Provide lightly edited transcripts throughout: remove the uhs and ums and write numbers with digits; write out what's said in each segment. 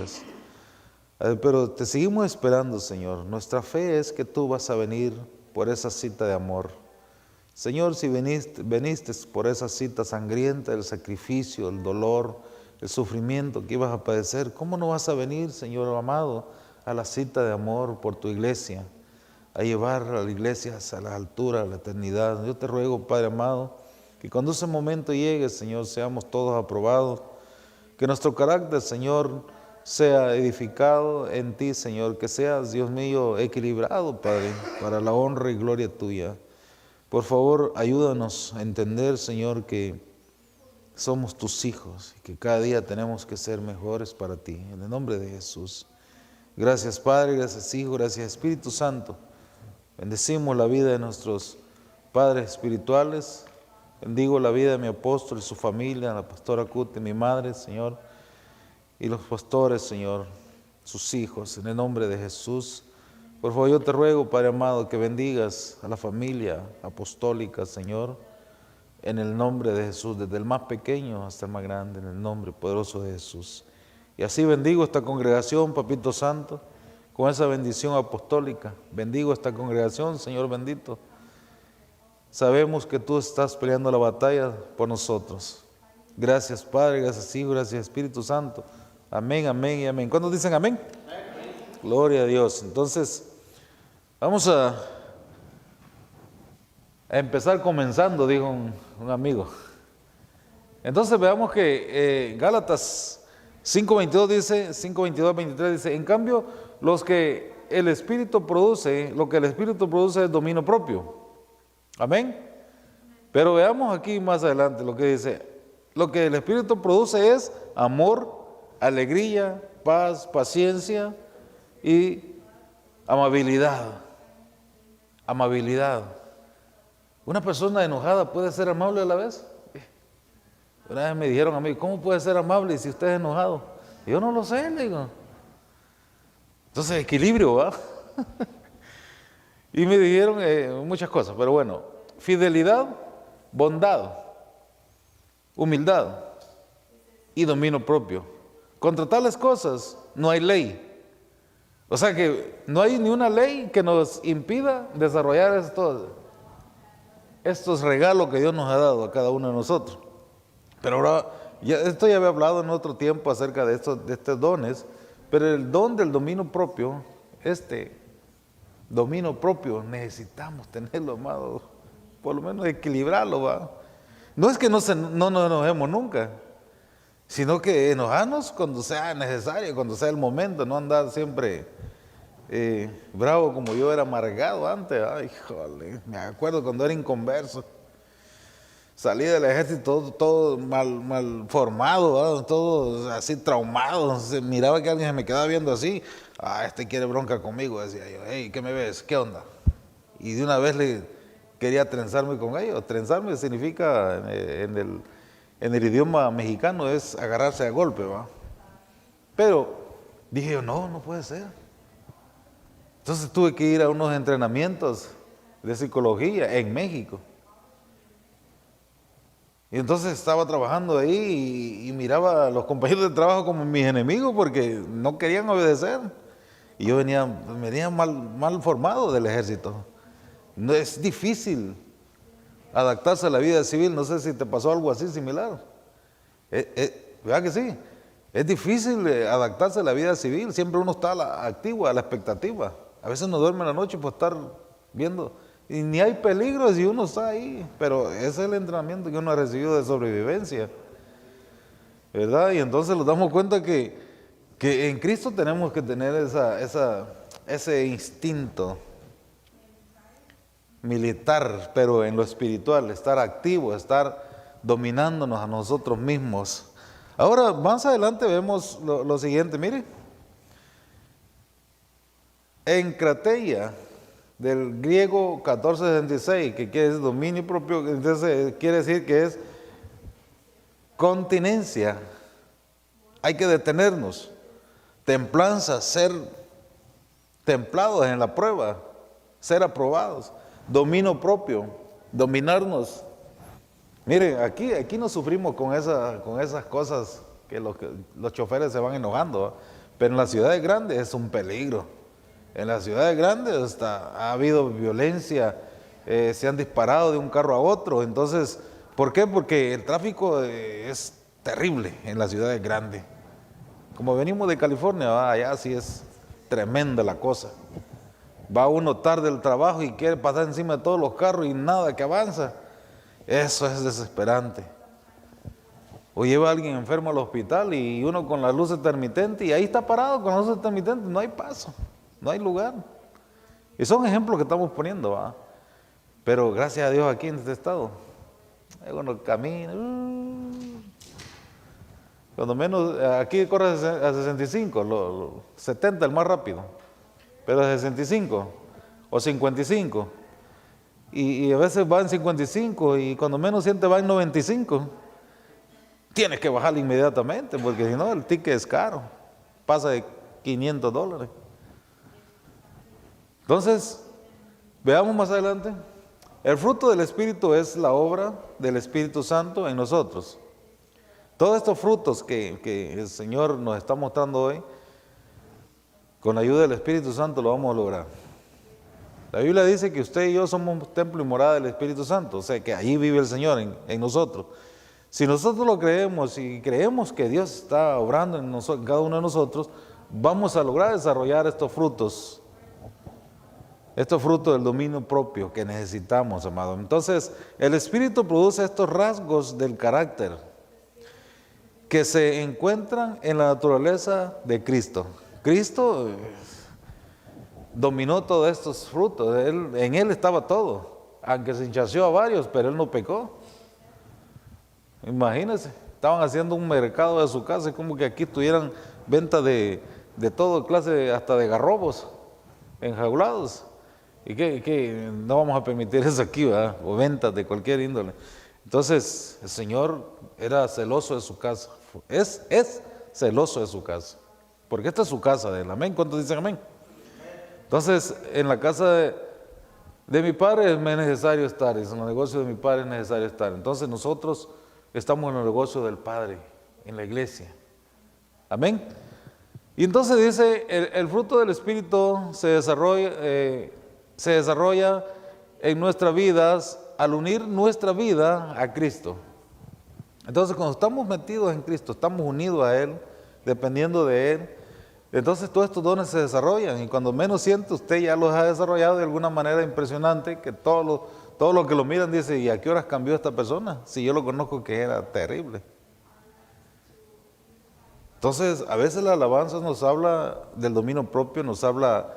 difíciles. Pero te seguimos esperando, Señor. Nuestra fe es que tú vas a venir por esa cita de amor. Señor, si veniste por esa cita sangrienta, el sacrificio, el dolor, el sufrimiento que ibas a padecer, ¿cómo no vas a venir, Señor amado, a la cita de amor por tu iglesia, a llevar a la iglesia a la altura, a la eternidad? Yo te ruego, Padre amado, que cuando ese momento llegue, Señor, seamos todos aprobados, que nuestro carácter, Señor, sea edificado en ti, Señor, que seas, Dios mío, equilibrado, Padre, para la honra y gloria tuya. Por favor, ayúdanos a entender, Señor, que somos tus hijos y que cada día tenemos que ser mejores para ti. En el nombre de Jesús. Gracias, Padre, gracias, Hijo, gracias, Espíritu Santo. Bendecimos la vida de nuestros padres espirituales. Bendigo la vida de mi apóstol y su familia, la pastora Cuti, mi madre, Señor, y los pastores, Señor, sus hijos, en el nombre de Jesús. Por favor, yo te ruego, Padre amado, que bendigas a la familia apostólica, Señor, en el nombre de Jesús, desde el más pequeño hasta el más grande, en el nombre poderoso de Jesús. Y así bendigo esta congregación, Papito Santo, con esa bendición apostólica. Bendigo esta congregación, Señor bendito. Sabemos que tú estás peleando la batalla por nosotros. Gracias, Padre, gracias, Hijo, gracias, Espíritu Santo. Amén, amén y amén. ¿Cuántos dicen amén? Amén. Gloria a Dios. Entonces, vamos a empezar comenzando, dijo un amigo. Entonces veamos que Gálatas 5:22 dice, 5:22-23 dice, en cambio, lo que el Espíritu produce es dominio propio. Amén. Pero veamos aquí más adelante lo que dice, lo que el Espíritu produce es amor, alegría, paz, paciencia y amabilidad. Amabilidad. ¿Una persona enojada puede ser amable a la vez? Una vez me dijeron a mí, ¿cómo puede ser amable si usted es enojado? Yo no lo sé, le digo. Entonces, equilibrio, ¿va? Y me dijeron muchas cosas, pero bueno, fidelidad, bondad, humildad y dominio propio. Contra tales cosas no hay ley. O sea que no hay ni una ley que nos impida desarrollar estos regalos que Dios nos ha dado a cada uno de nosotros. Pero ahora, esto ya había hablado en otro tiempo acerca de estos dones, pero el don del dominio propio, dominio propio, necesitamos tenerlo, amado, por lo menos equilibrarlo, ¿va? No es que no nos enojemos nunca, sino que enojarnos cuando sea necesario, cuando sea el momento, no andar siempre bravo como yo era amargado antes. Ay, jole, me acuerdo cuando era inconverso. Salí del ejército todo mal formado, ¿verdad? Todo así traumado. Miraba que alguien se me quedaba viendo así. Este quiere bronca conmigo, decía yo. Hey, ¿qué me ves? ¿Qué onda? Y de una vez le quería trenzarme con ellos. Trenzarme significa en el idioma mexicano es agarrarse a golpe, ¿va? Pero dije yo, no puede ser. Entonces tuve que ir a unos entrenamientos de psicología en México. Y entonces estaba trabajando ahí y miraba a los compañeros de trabajo como mis enemigos porque no querían obedecer. Y yo venía mal formado del ejército. No es difícil adaptarse a la vida civil. No sé si te pasó algo así similar. ¿Verdad que sí? Es difícil adaptarse a la vida civil. Siempre uno está activo, a la expectativa. A veces no duerme en la noche por estar viendo. Y ni hay peligro si uno está ahí, pero ese es el entrenamiento que uno ha recibido de sobrevivencia, ¿verdad? Y entonces nos damos cuenta que en Cristo tenemos que tener ese instinto militar, pero en lo espiritual, estar activo, estar dominándonos a nosotros mismos. Ahora, más adelante vemos lo siguiente, mire. Encrateia, del griego 1466, que quiere decir dominio propio, entonces quiere decir que es continencia, hay que detenernos, templanza, ser templados en la prueba, ser aprobados, dominio propio, dominarnos. Miren, aquí no sufrimos con esas cosas que los choferes se van enojando, ¿va? Pero en las ciudades grandes es un peligro. En las ciudades grandes hasta ha habido violencia, se han disparado de un carro a otro. Entonces, ¿por qué? Porque el tráfico es terrible en las ciudades grandes. Como venimos de California, allá sí es tremenda la cosa. Va uno tarde del trabajo y quiere pasar encima de todos los carros y nada que avanza. Eso es desesperante. O lleva a alguien enfermo al hospital y uno con las luces intermitentes y ahí está parado con las luces intermitentes, no hay paso, no hay lugar. Y son ejemplos que estamos poniendo, ¿va? Pero gracias a Dios aquí en este estado, uno camina, cuando menos, aquí corre a 65, 70 el más rápido, pero a 65 o 55. Y a veces va en 55 y cuando menos siente va en 95. Tienes que bajarle inmediatamente porque si no el ticket es caro, pasa de $500. Entonces, veamos más adelante. El fruto del Espíritu es la obra del Espíritu Santo en nosotros. Todos estos frutos que el Señor nos está mostrando hoy, con la ayuda del Espíritu Santo lo vamos a lograr. La Biblia dice que usted y yo somos templo y morada del Espíritu Santo, o sea que allí vive el Señor en nosotros. Si nosotros lo creemos y creemos que Dios está obrando en cada uno de nosotros, vamos a lograr desarrollar estos frutos del dominio propio que necesitamos, amado. Entonces, el Espíritu produce estos rasgos del carácter que se encuentran en la naturaleza de Cristo. Cristo dominó todos estos frutos, en Él estaba todo, aunque se hinchació a varios, pero Él no pecó. Imagínense, estaban haciendo un mercado de su casa, es como que aquí tuvieran venta de toda clase, hasta de garrobos enjaulados. Y que no vamos a permitir eso aquí, ¿verdad? O ventas de cualquier índole. Entonces, el Señor era celoso de su casa. Es celoso de su casa. Porque esta es su casa de él. Amén. ¿Cuántos dicen amén? Entonces, en la casa de mi padre me es necesario estar. En el negocio de mi padre es necesario estar. Entonces, nosotros estamos en el negocio del Padre, en la iglesia. Amén. Y entonces dice, el fruto del Espíritu se desarrolla en nuestras vidas al unir nuestra vida a Cristo. Entonces, cuando estamos metidos en Cristo, estamos unidos a Él, dependiendo de Él, entonces todos estos dones se desarrollan y cuando menos siente usted ya los ha desarrollado de alguna manera impresionante, que todos los que lo miran dicen, ¿y a qué horas cambió esta persona? Si yo lo conozco que era terrible. Entonces, a veces la alabanza nos habla del dominio propio, nos habla,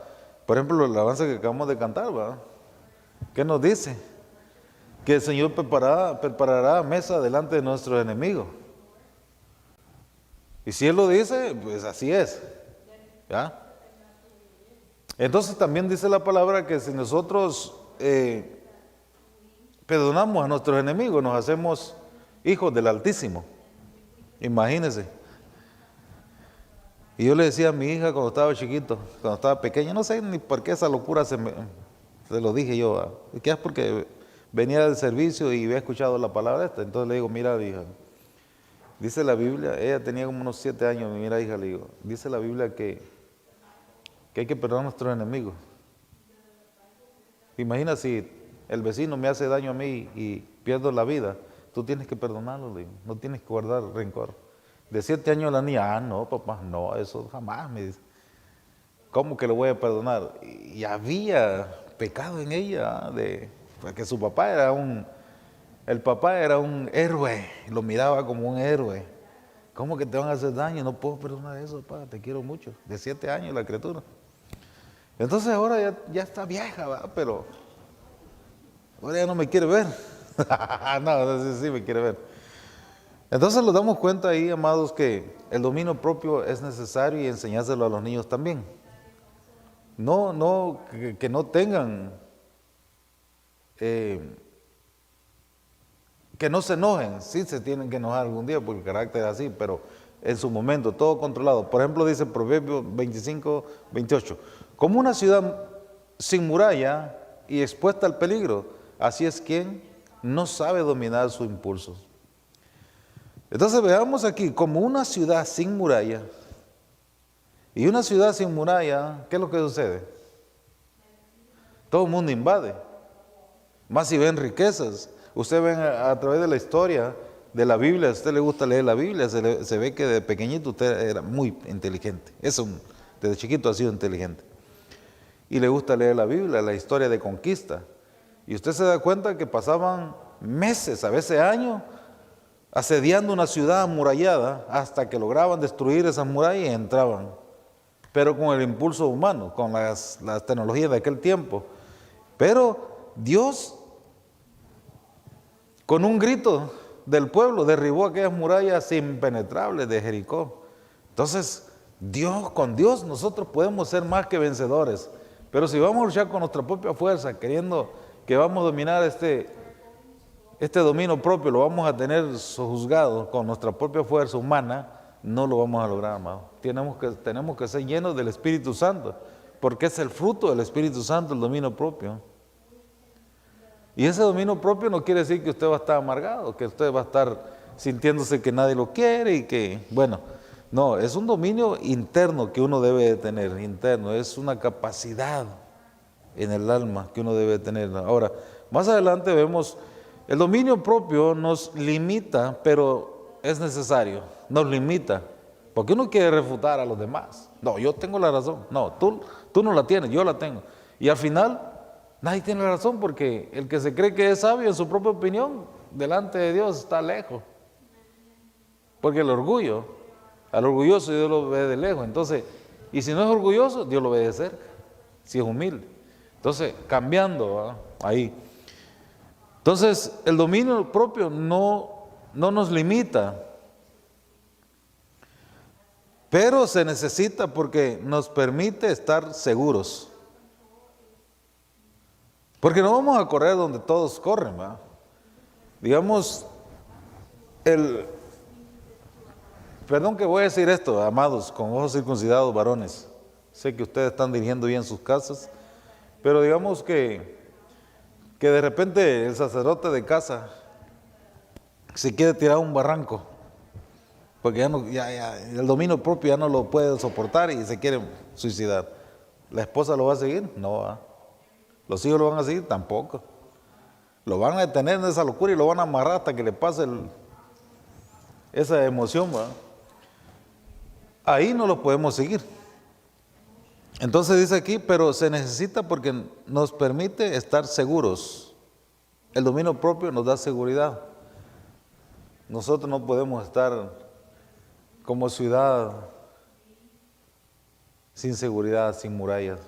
por ejemplo, la alabanza que acabamos de cantar, ¿verdad? ¿Qué nos dice? Que el Señor preparará mesa delante de nuestros enemigos. Y si Él lo dice, pues así es. ¿Ya? Entonces también dice la palabra que si nosotros perdonamos a nuestros enemigos, nos hacemos hijos del Altísimo. Imagínense. Y yo le decía a mi hija cuando estaba chiquito, cuando estaba pequeña, no sé ni por qué esa locura se lo dije yo, que es porque venía del servicio y había escuchado la palabra esta. Entonces le digo, mira hija, dice la Biblia, ella tenía como unos 7 años, mira hija, le digo, dice la Biblia que hay que perdonar a nuestros enemigos. Imagina si el vecino me hace daño a mí y pierdo la vida, tú tienes que perdonarlo, le digo, no tienes que guardar rencor. De 7 años la niña, no papá, no, eso jamás, me dice. ¿Cómo que le voy a perdonar? Y había pecado en ella, porque su papá el papá era un héroe, lo miraba como un héroe. ¿Cómo que te van a hacer daño? No puedo perdonar eso, papá, te quiero mucho. De 7 años la criatura. Entonces ahora ya está vieja, ¿va? Pero ahora ya no me quiere ver. No, sí me quiere ver. Entonces nos damos cuenta ahí, amados, que el dominio propio es necesario y enseñárselo a los niños también. No, que no tengan, que no se enojen. Sí se tienen que enojar algún día porque el carácter es así, pero en su momento, todo controlado. Por ejemplo, dice Proverbios 25:28, como una ciudad sin muralla y expuesta al peligro, así es quien no sabe dominar sus impulsos. Entonces veamos aquí, como una ciudad sin muralla Y una ciudad sin muralla, ¿qué es lo que sucede? Todo el mundo invade. Más si ven riquezas. Usted ve a través de la historia de la Biblia, a usted le gusta leer la Biblia, se ve que de pequeñito usted era muy inteligente. Desde chiquito ha sido inteligente. Y le gusta leer la Biblia, la historia de conquista. Y usted se da cuenta que pasaban meses, a veces años, asediando una ciudad amurallada hasta que lograban destruir esas murallas y entraban. Pero con el impulso humano, con las tecnologías de aquel tiempo. Pero Dios, con un grito del pueblo, derribó aquellas murallas impenetrables de Jericó. Entonces, con Dios nosotros podemos ser más que vencedores. Pero si vamos a luchar con nuestra propia fuerza, queriendo que vamos a dominar este dominio propio, lo vamos a tener sojuzgado con nuestra propia fuerza humana, no lo vamos a lograr, amado. Tenemos que ser llenos del Espíritu Santo, porque es el fruto del Espíritu Santo, el dominio propio. Y ese dominio propio no quiere decir que usted va a estar amargado, que usted va a estar sintiéndose que nadie lo quiere y que, bueno, no, es un dominio interno que uno debe de tener, interno, es una capacidad en el alma que uno debe de tener. Ahora, más adelante vemos, el dominio propio nos limita, pero es necesario, nos limita, porque uno quiere refutar a los demás. No, yo tengo la razón, no, tú no la tienes, yo la tengo. Y al final, nadie tiene la razón, porque el que se cree que es sabio en su propia opinión, delante de Dios está lejos. Porque el orgullo, al orgulloso Dios lo ve de lejos. Entonces, y si no es orgulloso, Dios lo ve de cerca, si es humilde. Entonces, cambiando ahí. Entonces, el dominio propio no nos limita, pero se necesita porque nos permite estar seguros. Porque no vamos a correr donde todos corren, ¿va? Digamos, perdón que voy a decir esto, amados, con ojos circuncidados, varones. Sé que ustedes están dirigiendo bien sus casas, pero digamos que de repente el sacerdote de casa se quiere tirar a un barranco, porque ya el dominio propio ya no lo puede soportar y se quiere suicidar. ¿La esposa lo va a seguir? No va. ¿Los hijos lo van a seguir? Tampoco. Lo van a detener en esa locura y lo van a amarrar hasta que le pase esa emoción, ¿va? Ahí no lo podemos seguir. Entonces dice aquí, pero se necesita porque nos permite estar seguros. El dominio propio nos da seguridad. Nosotros no podemos estar como ciudad sin seguridad, sin murallas.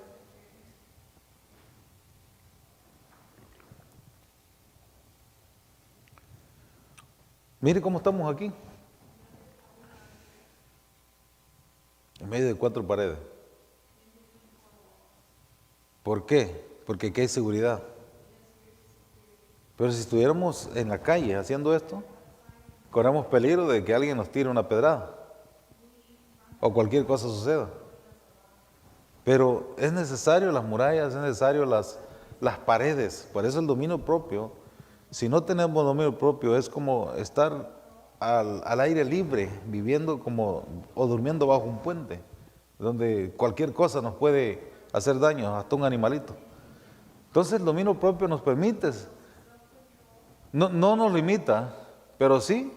Mire cómo estamos aquí, en medio de 4 paredes. ¿Por qué? Porque aquí hay seguridad. Pero si estuviéramos en la calle haciendo esto, corremos peligro de que alguien nos tire una pedrada o cualquier cosa suceda. Pero es necesario las murallas, es necesario las paredes. Por eso el dominio propio, si no tenemos dominio propio, es como estar al aire libre, viviendo o durmiendo bajo un puente, donde cualquier cosa nos puede hacer daño, hasta un animalito. Entonces el dominio propio nos permite, no nos limita, pero sí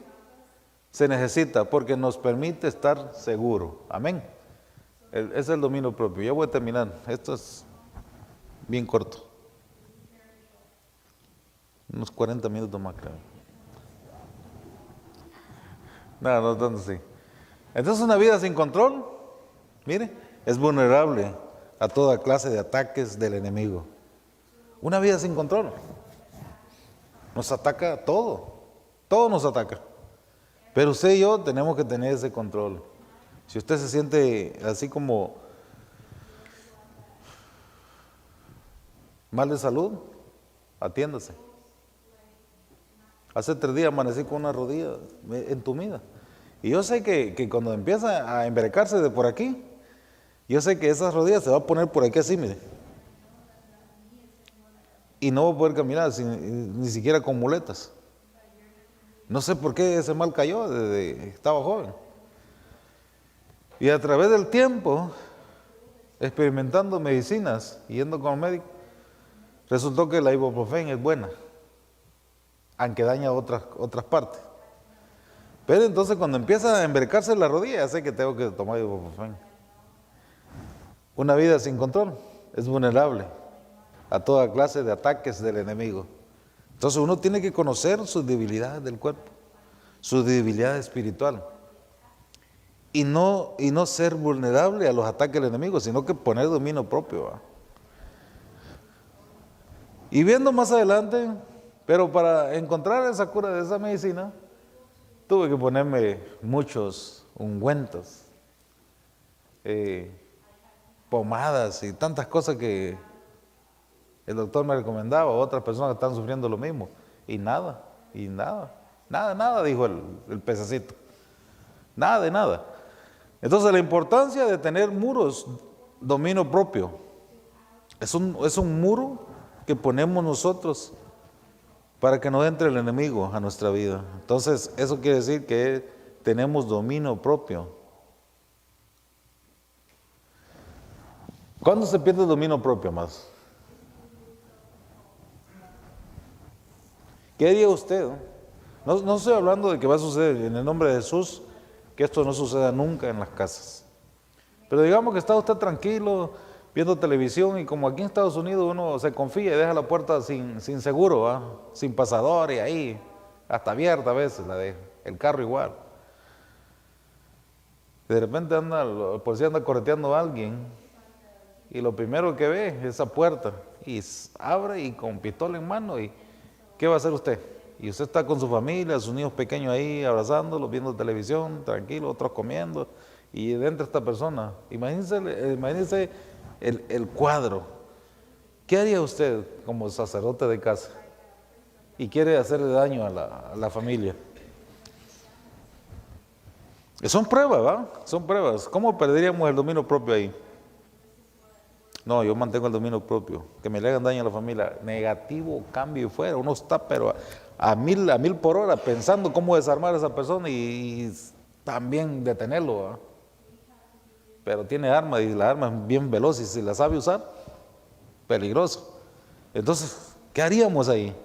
se necesita, porque nos permite estar seguro. Amén. Ese es el dominio propio. Ya voy a terminar. Esto es bien corto. Unos 40 minutos más, creo. No tanto así. Entonces una vida sin control, mire, es vulnerable a toda clase de ataques del enemigo. Una vida sin control. Nos ataca todo nos ataca. Pero usted y yo tenemos que tener ese control. Si usted se siente así como mal de salud, atiéndase. Hace 3 días amanecí con una rodilla entumida. Y yo sé que cuando empieza a embrecarse de por aquí, yo sé que esas rodillas se va a poner por aquí así, mire. Y no voy a poder caminar ni siquiera con muletas. No sé por qué ese mal cayó desde que estaba joven. Y a través del tiempo, experimentando medicinas, yendo con el médico, resultó que la ibuprofeno es buena, aunque daña otras partes. Pero entonces cuando empieza a embercarse la rodilla, ya sé que tengo que tomar ibuprofeno. Una vida sin control es vulnerable a toda clase de ataques del enemigo. Entonces uno tiene que conocer sus debilidades del cuerpo, su debilidad espiritual. Y no ser vulnerable a los ataques del enemigo, sino que poner dominio propio, ¿va? Y viendo más adelante, pero para encontrar esa cura de esa medicina, tuve que ponerme muchos ungüentos, pomadas y tantas cosas que el doctor me recomendaba, otras personas que están sufriendo lo mismo, y nada, dijo el pececito, nada de nada. Entonces la importancia de tener muros, dominio propio, es un muro que ponemos nosotros para que no entre el enemigo a nuestra vida. Entonces eso quiere decir que tenemos dominio propio. ¿Cuándo se pierde el dominio propio, más? ¿Qué haría usted? No estoy hablando de que va a suceder en el nombre de Jesús, que esto no suceda nunca en las casas. Pero digamos que está usted tranquilo, viendo televisión, y como aquí en Estados Unidos uno se confía y deja la puerta sin seguro, ¿va? Sin pasador, y ahí, hasta abierta a veces la deja, el carro igual. De repente el policía anda correteando a alguien, y lo primero que ve es esa puerta, y abre y con pistola en mano, y ¿qué va a hacer usted? Y usted está con su familia, sus niños pequeños ahí, abrazándolos, viendo televisión, tranquilo, otros comiendo, y dentro esta persona, imagínese el cuadro. ¿Qué haría usted como sacerdote de casa? Y quiere hacerle daño a la familia. Son pruebas, ¿va? Son pruebas. ¿Cómo perderíamos el dominio propio ahí? No, yo mantengo el dominio propio. Que me le hagan daño a la familia, negativo, cambio y fuera. Uno está pero a mil por hora pensando cómo desarmar a esa persona y también detenerlo, ¿va? Pero tiene arma, y la arma es bien veloz, y si la sabe usar, peligroso. Entonces, ¿qué haríamos ahí?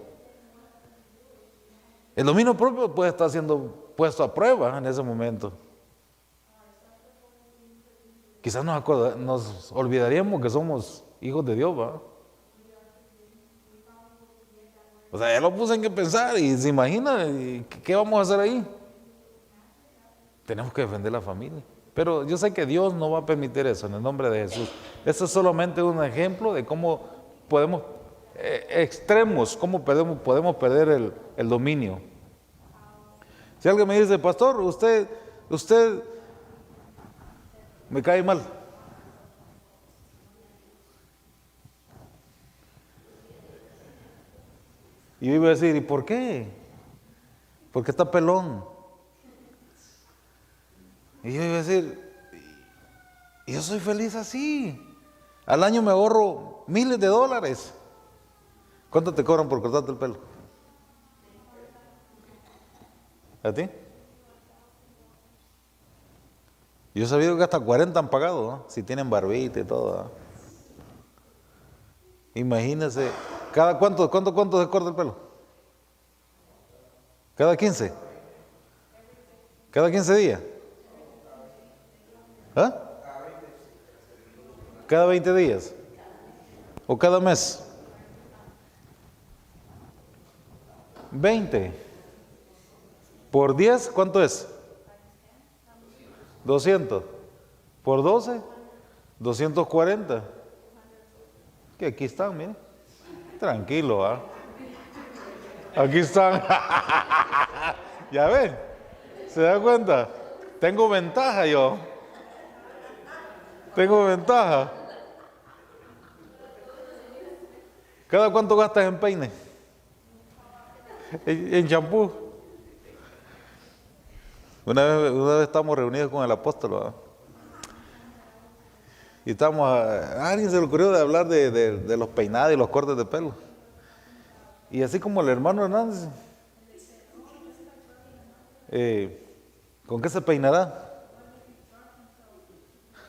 El dominio propio puede estar siendo puesto a prueba en ese momento. Quizás nos olvidaríamos que somos hijos de Dios, ¿va? O sea, ya lo puse en que pensar, y se imagina, ¿qué vamos a hacer ahí? Tenemos que defender la familia. Pero yo sé que Dios no va a permitir eso en el nombre de Jesús. Esto es solamente un ejemplo de cómo podemos, extremos, cómo podemos perder el dominio. Si alguien me dice, pastor, usted me cae mal. Y yo iba a decir, ¿y por qué? Porque está pelón. Y yo iba a decir, yo soy feliz así. Al año me ahorro miles de dólares. ¿Cuánto te cobran por cortarte el pelo? ¿A ti? Yo he sabido que hasta 40 han pagado, ¿no? Si tienen barbita y todo, ¿no? Imagínense, ¿cada cuánto se corta el pelo? ¿Cada 15? ¿Cada 15 días? ¿Ah? ¿Cada 20 días? ¿O cada mes? 20. ¿Por 10 cuánto es? 200. ¿Por 12? 240. Que aquí están, miren. Tranquilo, ¿ah? Aquí están. ¿Ya ven? ¿Se da cuenta? Tengo ventaja yo. Tengo ventaja. ¿Cada cuánto gastas en peine? En champú. Una vez estábamos reunidos con el apóstol, ¿verdad? Y a alguien se le ocurrió de hablar de los peinados y los cortes de pelo. Y así como el hermano Hernández, ¿con qué se peinará?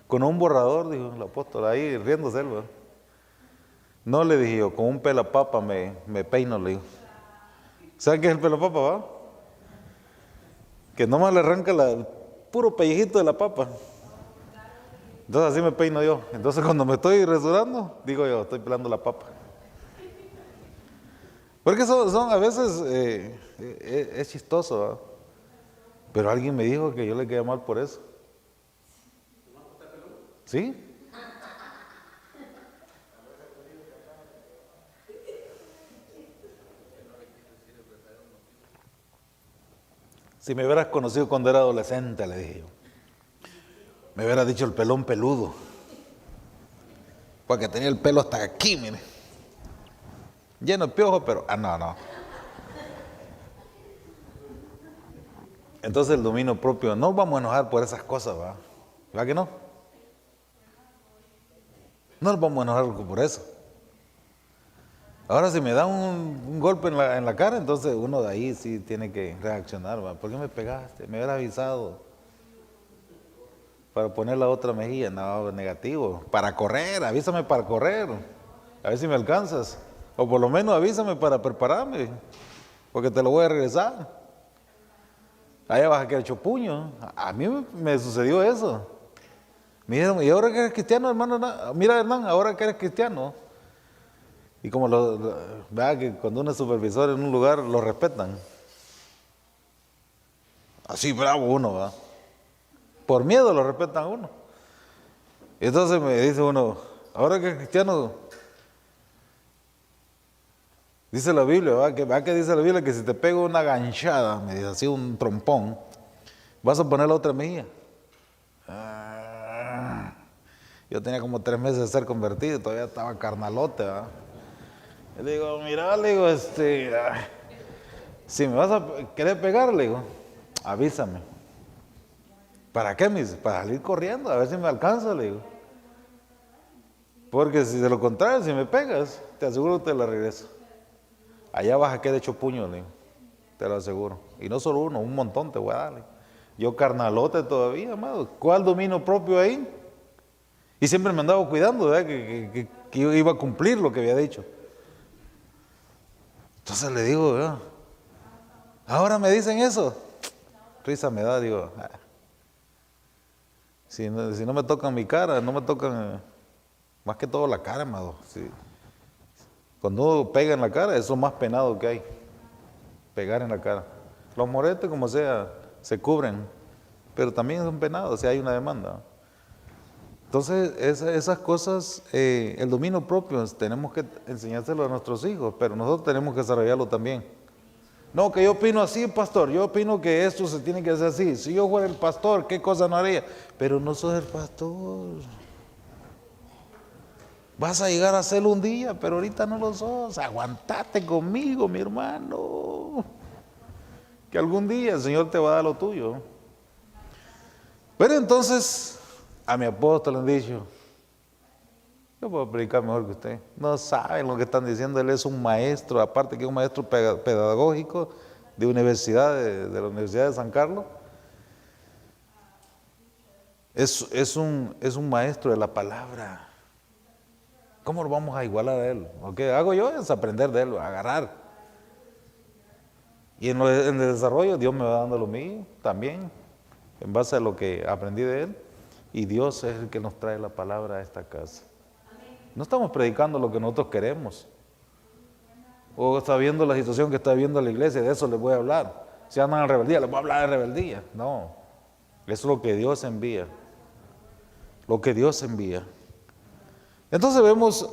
Con un borrador, dijo el apóstol, ahí riéndose él, ¿verdad? No, le dije yo, con un pelapapa me peino, le digo. ¿Saben qué es el pelapapa, va? Que nomás le arranca el puro pellejito de la papa. Entonces así me peino yo. Entonces cuando me estoy rasurando, digo yo, estoy pelando la papa. Porque son a veces, es chistoso, ¿verdad? Pero alguien me dijo que yo le quedé mal por eso. ¿Sí? Si me hubieras conocido cuando era adolescente, le dije yo, me hubieras dicho el pelón peludo. Porque tenía el pelo hasta aquí, mire. Lleno de piojos, pero... no. Entonces el dominio propio, no vamos a enojar por esas cosas, ¿va? ¿Va que no? No nos vamos a enojar por eso. Ahora si me da un golpe en la cara, entonces uno de ahí sí tiene que reaccionar, ¿va? ¿Por qué me pegaste? Me hubiera avisado. Para poner la otra mejilla, no, negativo. Para correr, avísame para correr. A ver si me alcanzas. O por lo menos avísame para prepararme, porque te lo voy a regresar. Allá vas a quedar hecho puño. A mí me sucedió eso. Me dijeron, ¿y ahora que eres cristiano, hermano? Mira, hermano, ahora que eres cristiano. Y como vea que cuando uno es supervisor en un lugar, lo respetan. Así bravo uno, ¿va? Por miedo lo respetan a uno. Y entonces me dice uno, ahora que es cristiano, dice la Biblia, ¿va? Que dice la Biblia que si te pego una ganchada, me dice así un trompón, vas a poner la otra mejilla. Yo tenía como 3 meses de ser convertido, todavía estaba carnalote, ¿va? Y le digo, mira, le digo, si me vas a querer pegar, le digo, avísame. ¿Para qué, me dice? Para salir corriendo, a ver si me alcanza, le digo. Porque si de lo contrario, si me pegas, te aseguro que te la regreso. Allá vas a quedar hecho puño, le digo, te lo aseguro. Y no solo uno, un montón te voy a darle. Yo carnalote todavía, amado. ¿Cuál dominio propio ahí? Y siempre me andaba cuidando, ¿verdad? Que yo iba a cumplir lo que había dicho. Entonces le digo, ¿verdad? Ahora me dicen eso. Risa me da, digo, si no me tocan mi cara, no me tocan, más que todo la cara, amado. Sí. Cuando uno pega en la cara, eso es lo más penado que hay. Pegar en la cara. Los moretes, como sea, se cubren, pero también son penados si hay una demanda. Entonces, esas cosas, el dominio propio, tenemos que enseñárselo a nuestros hijos, pero nosotros tenemos que desarrollarlo también. No, que yo opino así, pastor, yo opino que esto se tiene que hacer así. Si yo fuera el pastor, ¿qué cosa no haría? Pero no sos el pastor. Vas a llegar a hacerlo un día, pero ahorita no lo sos. Aguantate conmigo, mi hermano. Que algún día el Señor te va a dar lo tuyo. Pero entonces, a mi apóstol le han dicho, yo puedo predicar mejor que usted. No saben lo que están diciendo, él es un maestro, aparte que es un maestro pedagógico de universidad, de la Universidad de San Carlos. Es un maestro de la palabra. ¿Cómo lo vamos a igualar a él? Lo que hago yo es aprender de él, agarrar. Y en el desarrollo Dios me va dando lo mío también, en base a lo que aprendí de él. Y Dios es el que nos trae la palabra a esta casa. No estamos predicando lo que nosotros queremos. O está viendo la situación que está viviendo la iglesia, de eso les voy a hablar. Si andan en rebeldía, les voy a hablar de rebeldía. No, eso es lo que Dios envía. Lo que Dios envía. Entonces vemos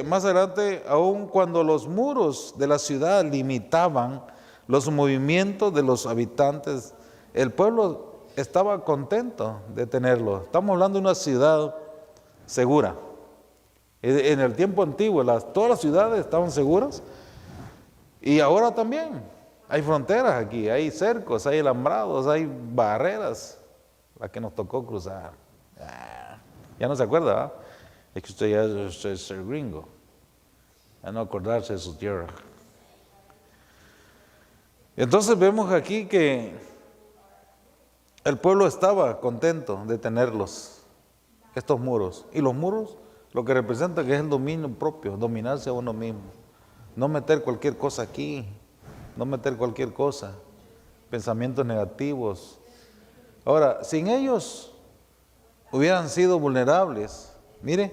más adelante, aun cuando los muros de la ciudad limitaban los movimientos de los habitantes, el pueblo estaba contento de tenerlo. Estamos hablando de una ciudad segura. En el tiempo antiguo, todas las ciudades estaban seguras y ahora también. Hay fronteras aquí, hay cercos, hay alambrados, hay barreras, las que nos tocó cruzar. Ya no se acuerda, ¿verdad? Es que usted ya es el gringo, a no acordarse de su tierra. Entonces vemos aquí que el pueblo estaba contento de tenerlos. estos muros. Y los muros lo que representa que es el dominio propio, dominarse a uno mismo. No meter cualquier cosa aquí, no meter cualquier cosa, pensamientos negativos. Ahora, sin ellos hubieran sido vulnerables, mire,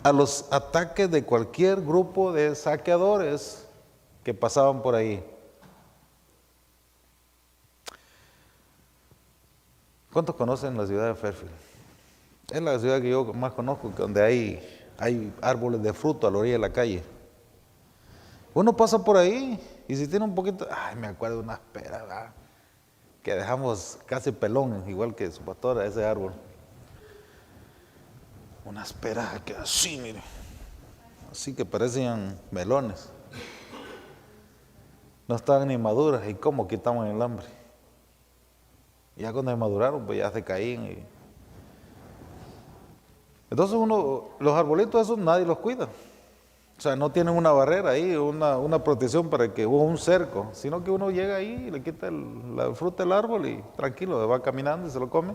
a los ataques de cualquier grupo de saqueadores que pasaban por ahí. ¿Cuántos conocen la ciudad de Fairfield? Es la ciudad que yo más conozco, donde hay árboles de fruto a la orilla de la calle. Uno pasa por ahí y si tiene un poquito, me acuerdo de unas peras, ¿verdad?, que dejamos casi pelón, igual que su pastora, ese árbol. Unas peras que así, mire, así que parecían melones. No estaban ni maduras, y cómo quitaban el hambre. Ya cuando se maduraron, pues ya se caían. Entonces los arbolitos esos nadie los cuida. O sea, no tienen una barrera ahí, una protección para que hubo un cerco, sino que uno llega ahí y le quita la fruta del árbol y tranquilo, va caminando y se lo come.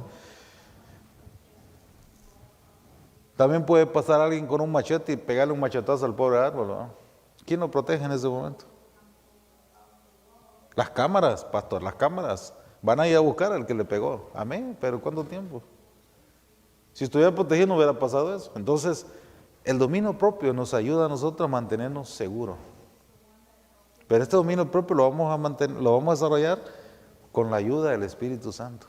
También puede pasar alguien con un machete y pegarle un machetazo al pobre árbol, ¿no? ¿Quién lo protege en ese momento? Las cámaras, pastor, las cámaras van a ir a buscar al que le pegó. Amén, pero ¿cuánto tiempo? Si estuviera protegido no hubiera pasado eso. Entonces, el dominio propio nos ayuda a nosotros a mantenernos seguros. Pero este dominio propio lo vamos a desarrollar con la ayuda del Espíritu Santo.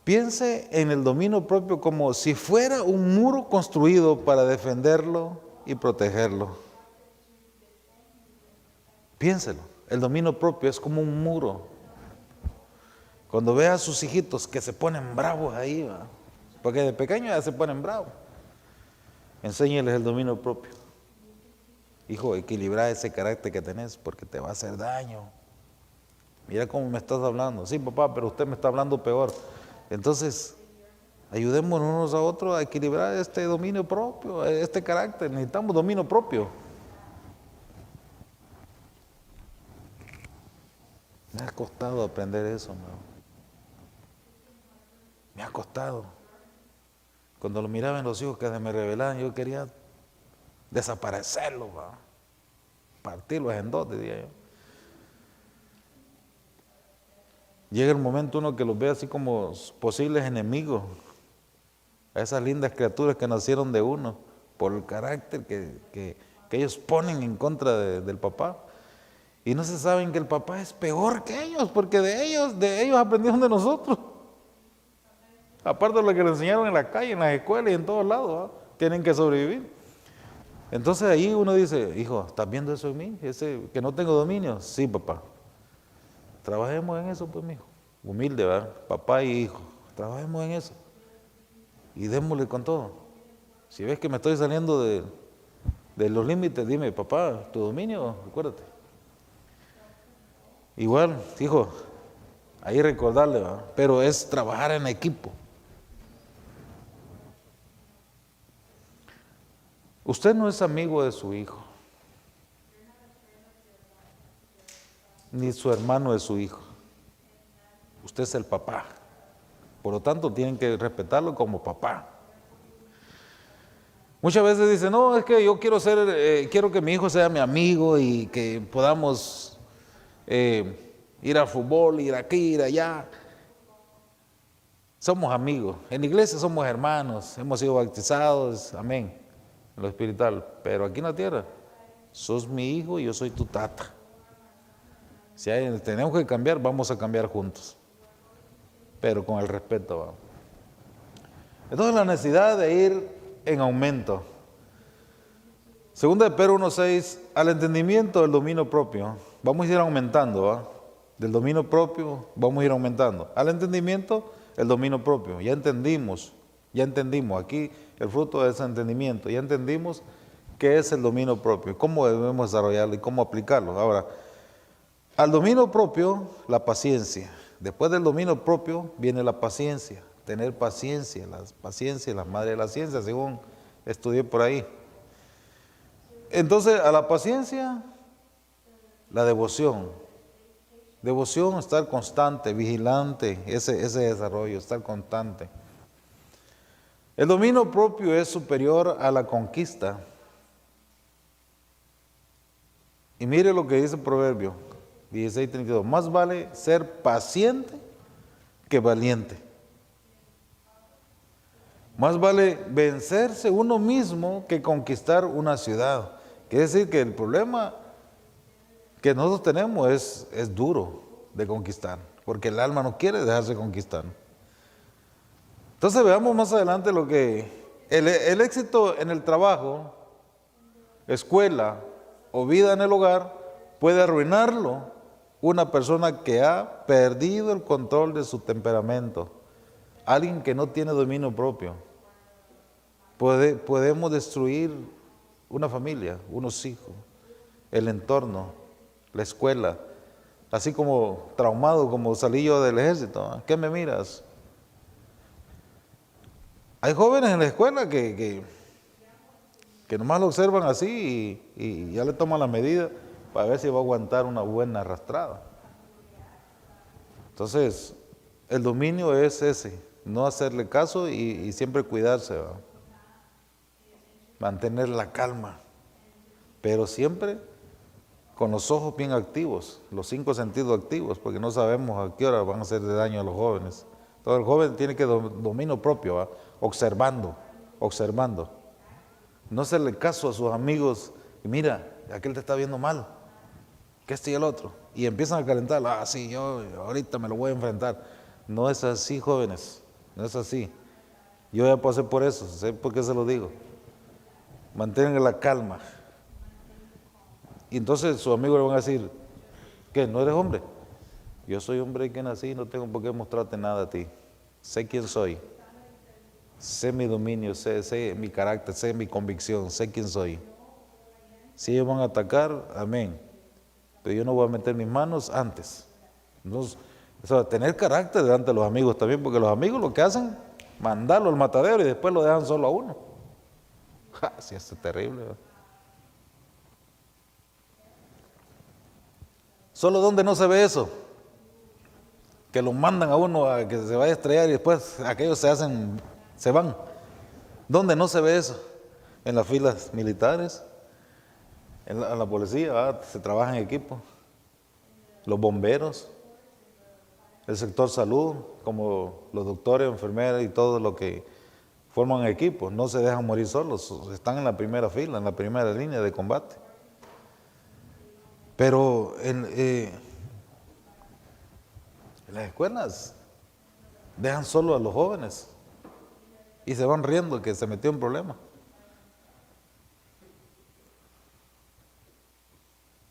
Piense en el dominio propio como si fuera un muro construido para defenderlo y protegerlo. Piénselo, el dominio propio es como un muro. Cuando ve a sus hijitos que se ponen bravos ahí, ¿va?, porque de pequeños ya se ponen bravos, enséñeles el dominio propio. Hijo, equilibra ese carácter que tenés porque te va a hacer daño. Mira cómo me estás hablando. Sí, papá, pero usted me está hablando peor. Entonces, ayudémonos unos a otros a equilibrar este dominio propio, este carácter. Necesitamos dominio propio. Me ha costado aprender eso, hermano. Me ha costado. Cuando lo miraba en los hijos que se me revelaban, yo quería desaparecerlos, ¿va?, partirlos en dos, diría yo. Llega el momento uno que los ve así como posibles enemigos, a esas lindas criaturas que nacieron de uno, por el carácter que ellos ponen en contra del papá. Y no se saben que el papá es peor que ellos, porque de ellos aprendieron de nosotros. Aparte de lo que le enseñaron en la calle, en las escuelas y en todos lados, ¿va?, tienen que sobrevivir. Entonces ahí uno dice, hijo, ¿estás viendo eso en mí? Ese que no tengo dominio. Sí, papá. Trabajemos en eso, pues, mijo. Humilde, ¿verdad? Papá y hijo. Trabajemos en eso. Y démosle con todo. Si ves que me estoy saliendo de los límites, dime, papá, tu dominio, acuérdate. Igual, hijo, ahí recordarle, ¿verdad? Pero es trabajar en equipo. Usted no es amigo de su hijo, ni su hermano de su hijo. Usted es el papá. Por lo tanto, tienen que respetarlo como papá. Muchas veces dicen, no, es que yo quiero que mi hijo sea mi amigo y que podamos ir al fútbol, ir aquí, ir allá. Somos amigos. En la iglesia somos hermanos, hemos sido bautizados, amén, en lo espiritual. Pero aquí en la tierra, sos mi hijo y yo soy tu tata. Si tenemos que cambiar, vamos a cambiar juntos. Pero con el respeto, vamos. Entonces la necesidad de ir en aumento. Segunda de Pedro 1:6, al entendimiento del dominio propio. Vamos a ir aumentando, ¿va? Del dominio propio vamos a ir aumentando. Al entendimiento, el dominio propio. Ya entendimos. Aquí el fruto de ese entendimiento. Ya entendimos qué es el dominio propio, cómo debemos desarrollarlo y cómo aplicarlo. Ahora, al dominio propio, la paciencia. Después del dominio propio viene la paciencia, tener paciencia, la madre de la ciencia, según estudié por ahí. Entonces, a la paciencia, la devoción. Devoción, estar constante, vigilante, ese desarrollo, estar constante. El dominio propio es superior a la conquista. Y mire lo que dice el Proverbio 16:32. Más vale ser paciente que valiente. Más vale vencerse uno mismo que conquistar una ciudad. Quiere decir que el problema que nosotros tenemos es duro de conquistar, porque el alma no quiere dejarse conquistar. Entonces veamos más adelante lo que el éxito en el trabajo, escuela o vida en el hogar puede arruinarlo una persona que ha perdido el control de su temperamento, alguien que no tiene dominio propio. Podemos destruir una familia, unos hijos, el entorno, la escuela, así como traumado como salí yo del ejército. ¿Qué me miras? Hay jóvenes en la escuela que nomás lo observan así y ya le toman la medida para ver si va a aguantar una buena arrastrada. Entonces, el dominio es ese, no hacerle caso y siempre cuidarse, ¿va? Mantener la calma, pero siempre con los ojos bien activos, los 5 sentidos activos, porque no sabemos a qué hora van a hacer de daño a los jóvenes. Entonces el joven tiene que dominio propio, ¿va? Observando. No hacerle caso a sus amigos, y mira, aquel te está viendo mal, que este y el otro, y empiezan a calentar, sí, yo ahorita me lo voy a enfrentar. No es así, jóvenes, no es así. Yo ya pasé por eso, sé por qué se lo digo. Mantengan la calma. Y entonces sus amigos le van a decir, ¿qué? ¿No eres hombre? Yo soy hombre que nací, no tengo por qué mostrarte nada a ti. Sé quién soy. Sé mi dominio, sé mi carácter, sé mi convicción, sé quién soy. Si ellos van a atacar, amén. Pero yo no voy a meter mis manos antes. Entonces, tener carácter delante de los amigos también, porque los amigos lo que hacen, mandarlo al matadero y después lo dejan solo a uno. Sí, eso es terrible, ¿verdad? Solo donde no se ve eso, que lo mandan a uno a que se vaya a estrellar y después aquellos se van. ¿Dónde no se ve eso? En las filas militares, en la policía, ¿verdad? Se trabaja en equipo, los bomberos, el sector salud, como los doctores, enfermeras y todo lo que forman equipos, no se dejan morir solos, están en la primera fila, en la primera línea de combate. Pero en las escuelas dejan solo a los jóvenes y se van riendo que se metió en problema.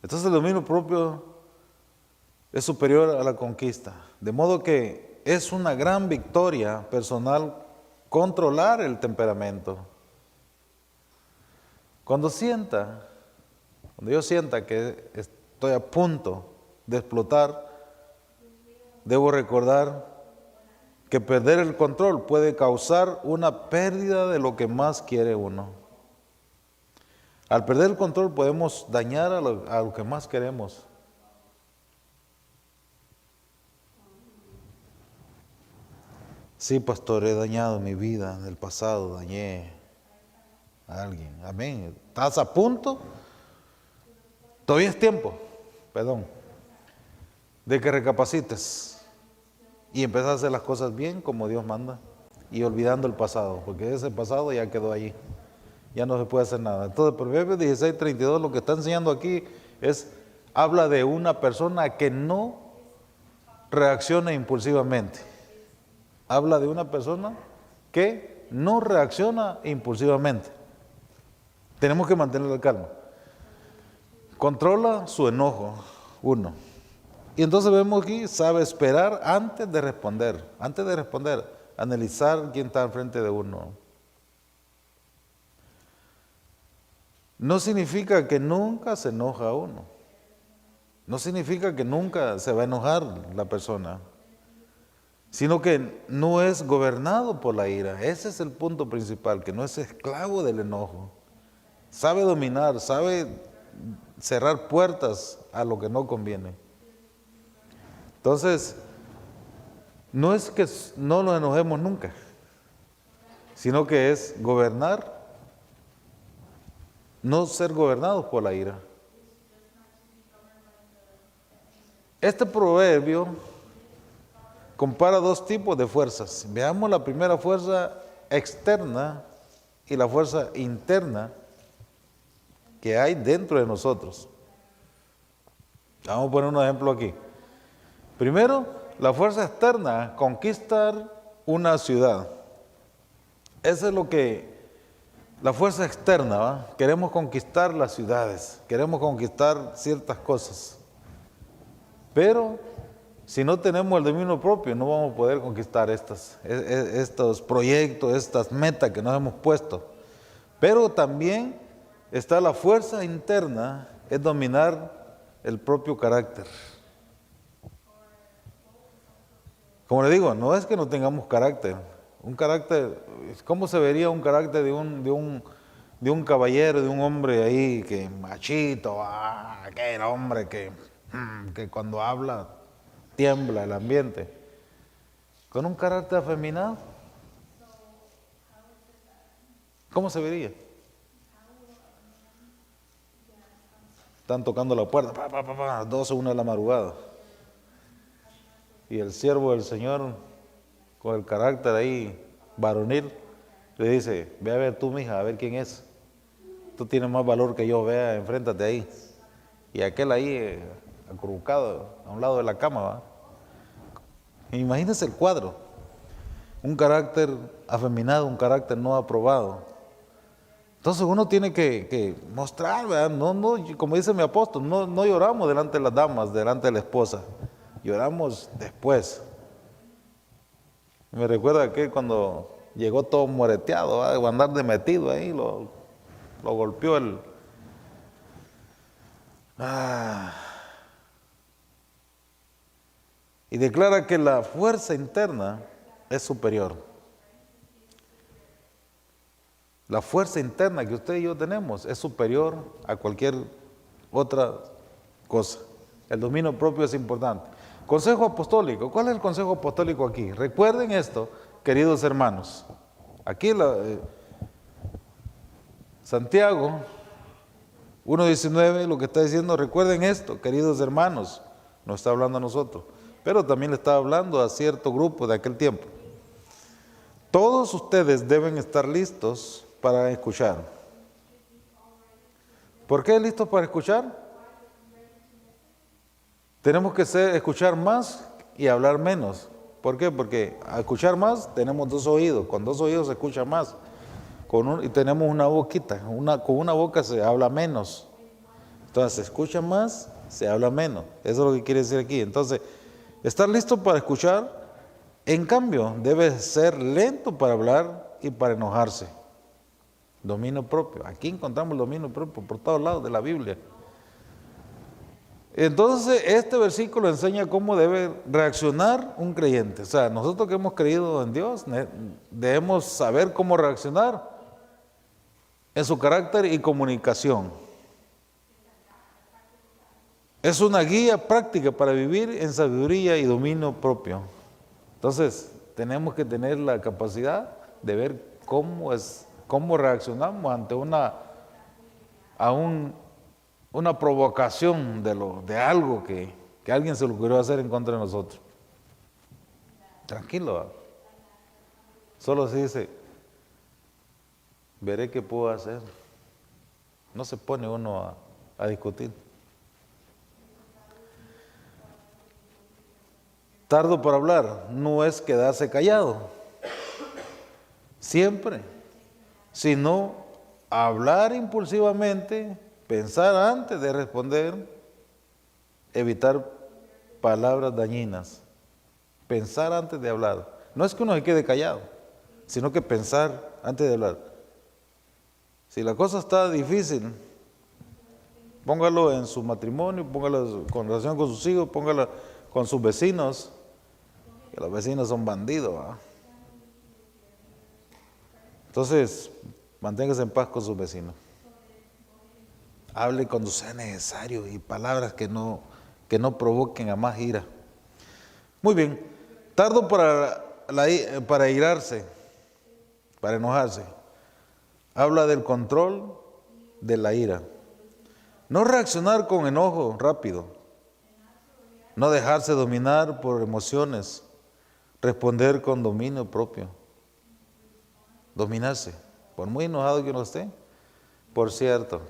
Entonces el dominio propio es superior a la conquista, de modo que es una gran victoria personal controlar el temperamento. Cuando yo sienta que estoy a punto de explotar, debo recordar que perder el control puede causar una pérdida de lo que más quiere uno. Al perder el control podemos dañar a lo que más queremos. Sí, pastor, he dañado mi vida en el pasado, dañé a alguien. Amén. ¿Estás a punto? Todavía es tiempo, de que recapacites y empieces a hacer las cosas bien como Dios manda y olvidando el pasado, porque ese pasado ya quedó allí, ya no se puede hacer nada. Entonces, Proverbios 16:32 lo que está enseñando aquí habla de una persona que no reacciona impulsivamente. Habla de una persona que no reacciona impulsivamente. Tenemos que mantener la calma. Controla su enojo, uno. Y entonces vemos aquí, sabe esperar antes de responder. Antes de responder, analizar quién está enfrente de uno. No significa que nunca se enoja uno. No significa que nunca se va a enojar la persona. Sino que no es gobernado por la ira. Ese es el punto principal, que no es esclavo del enojo. Sabe dominar, sabe cerrar puertas a lo que no conviene. Entonces, no es que no nos enojemos nunca, sino que es gobernar, no ser gobernados por la ira. Este proverbio compara dos tipos de fuerzas. Veamos la primera fuerza externa y la fuerza interna que hay dentro de nosotros. Vamos a poner un ejemplo aquí. Primero, la fuerza externa, conquistar una ciudad. Eso es lo que, la fuerza externa, ¿va? Queremos conquistar las ciudades, queremos conquistar ciertas cosas. Pero si no tenemos el dominio propio, no vamos a poder conquistar estos proyectos, estas metas que nos hemos puesto. Pero también está la fuerza interna, es dominar el propio carácter. Como le digo, no es que no tengamos carácter. Un carácter, ¿cómo se vería un carácter de un caballero, de un hombre ahí que machito, aquel hombre que cuando habla tiembla el ambiente? Con un carácter afeminado, ¿cómo se vería? Están tocando la puerta, 12, 1 de la madrugada. Y el siervo del Señor, con el carácter ahí varonil, le dice: ve a ver tú, mija, a ver quién es. Tú tienes más valor que yo, vea, enfréntate ahí. Y aquel ahí, acurrucado a un lado de la cama, ¿va? Imagínense el cuadro. Un carácter afeminado, un carácter no aprobado. Entonces uno tiene que mostrar, ¿verdad? No, como dice mi apóstol, no lloramos delante de las damas, delante de la esposa. Lloramos después. Me recuerda que cuando llegó todo moreteado, ¿va? A andar de metido ahí, lo golpeó el... Y declara que la fuerza interna es superior. La fuerza interna que usted y yo tenemos es superior a cualquier otra cosa. El dominio propio es importante. Consejo apostólico. ¿Cuál es el consejo apostólico aquí? Recuerden esto, queridos hermanos. Aquí Santiago 1:19 lo que está diciendo: recuerden esto, queridos hermanos. No está hablando a nosotros, pero también le está hablando a cierto grupo de aquel tiempo. Todos ustedes deben estar listos para escuchar. ¿Por qué listos para escuchar? Tenemos que escuchar más y hablar menos. ¿Por qué? Porque al escuchar más tenemos 2 oídos. Con 2 oídos se escucha más. Y tenemos una boquita. Con una boca se habla menos. Entonces se escucha más, se habla menos. Eso es lo que quiere decir aquí. Entonces, estar listo para escuchar, en cambio, debe ser lento para hablar y para enojarse. Dominio propio. Aquí encontramos el dominio propio por todos lados de la Biblia. Entonces, este versículo enseña cómo debe reaccionar un creyente. O sea, nosotros que hemos creído en Dios, debemos saber cómo reaccionar en su carácter y comunicación. Es una guía práctica para vivir en sabiduría y dominio propio. Entonces, tenemos que tener la capacidad de ver cómo reaccionamos ante una provocación de algo que alguien se lo ocurrió hacer en contra de nosotros. Tranquilo, ¿va? Solo se dice: veré qué puedo hacer. No se pone uno a discutir. Tardo para hablar no es quedarse callado siempre, sino hablar impulsivamente, pensar antes de responder, evitar palabras dañinas, pensar antes de hablar. No es que uno se quede callado, sino que pensar antes de hablar. Si la cosa está difícil, póngalo en su matrimonio, póngalo con relación con sus hijos, póngalo con sus vecinos, que los vecinos son bandidos, ¿verdad? Entonces, manténgase en paz con sus vecinos. Hable cuando sea necesario y palabras que no provoquen a más ira. Muy bien. Tardo para irarse, para enojarse. Habla del control de la ira. No reaccionar con enojo rápido. No dejarse dominar por emociones. Responder con dominio propio. Dominarse. Por muy enojado que uno esté. Por cierto,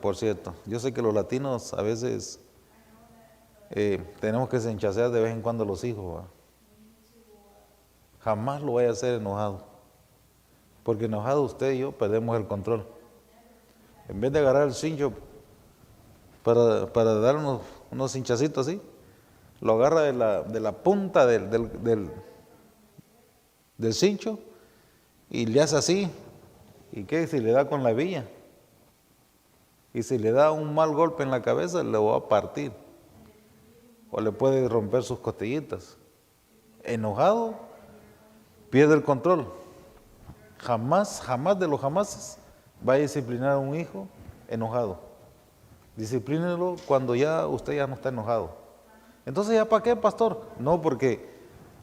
yo sé que los latinos a veces tenemos que senchacear de vez en cuando a los hijos, ¿va? Jamás lo vaya a hacer enojado. Porque enojado usted y yo perdemos el control. En vez de agarrar el cincho para dar unos cinchacitos así, lo agarra de la punta del cincho y le hace así. ¿Y qué? Si le da con la villa. Y si le da un mal golpe en la cabeza, le va a partir. O le puede romper sus costillitas. Enojado, pierde el control. Jamás de los jamases va a disciplinar a un hijo enojado. Disciplínelo cuando usted ya no está enojado. Entonces, ¿ya para qué, pastor? No, porque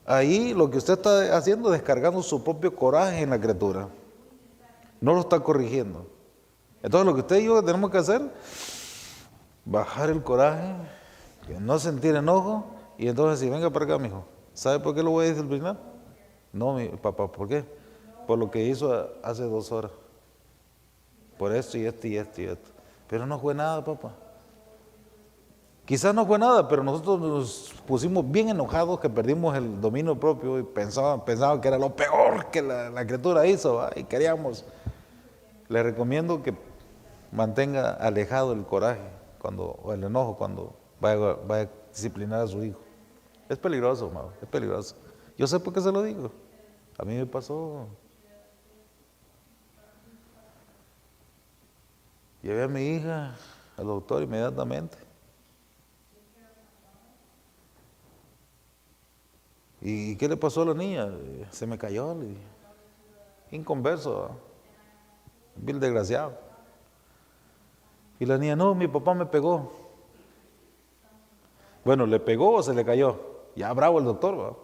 ahí lo que usted está haciendo es descargando su propio coraje en la criatura. No lo está corrigiendo. Entonces, lo que usted y yo tenemos que hacer, bajar el coraje, no sentir enojo, y entonces, si venga para acá, mijo, ¿sabe por qué lo voy a disciplinar? No, mi papá, ¿por qué? Por lo que hizo hace 2 horas. Por esto y esto y esto y esto. Pero no fue nada, papá. Quizás no fue nada, pero nosotros nos pusimos bien enojados que perdimos el dominio propio y pensábamos que era lo peor que la criatura hizo, ¿va? Y queríamos. Le recomiendo que mantenga alejado el coraje o el enojo cuando vaya a disciplinar a su hijo. Es peligroso, amado, es peligroso. Yo sé por qué se lo digo. A mí me pasó. Llevé a mi hija al doctor inmediatamente. ¿Y qué le pasó a la niña? Se me cayó. Inconverso, vil desgraciado. Y la niña, no, mi papá me pegó. Bueno, ¿le pegó o se le cayó? Ya bravo el doctor, ¿va?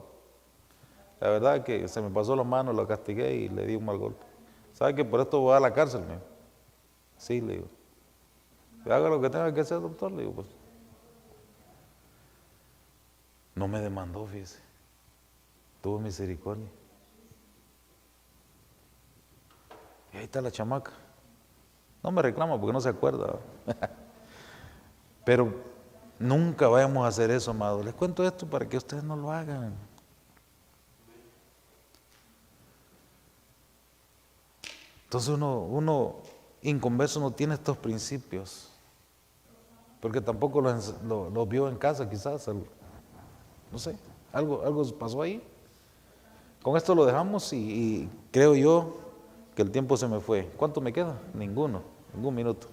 La verdad que se me pasó la mano, lo castigué y le di un mal golpe. ¿Sabe que por esto voy a la cárcel? Sí, le digo. Haga lo que tenga que hacer, doctor, le digo, pues. No me demandó, fíjese. Tuvo misericordia. Y ahí está la chamaca. No me reclama porque no se acuerda. Pero nunca vayamos a hacer eso, amado. Les cuento esto para que ustedes no lo hagan. Entonces uno inconverso no tiene estos principios. Porque tampoco los vio en casa, quizás. No sé, algo pasó ahí. Con esto lo dejamos y creo yo que el tiempo se me fue. ¿Cuánto me queda? Ningún minuto.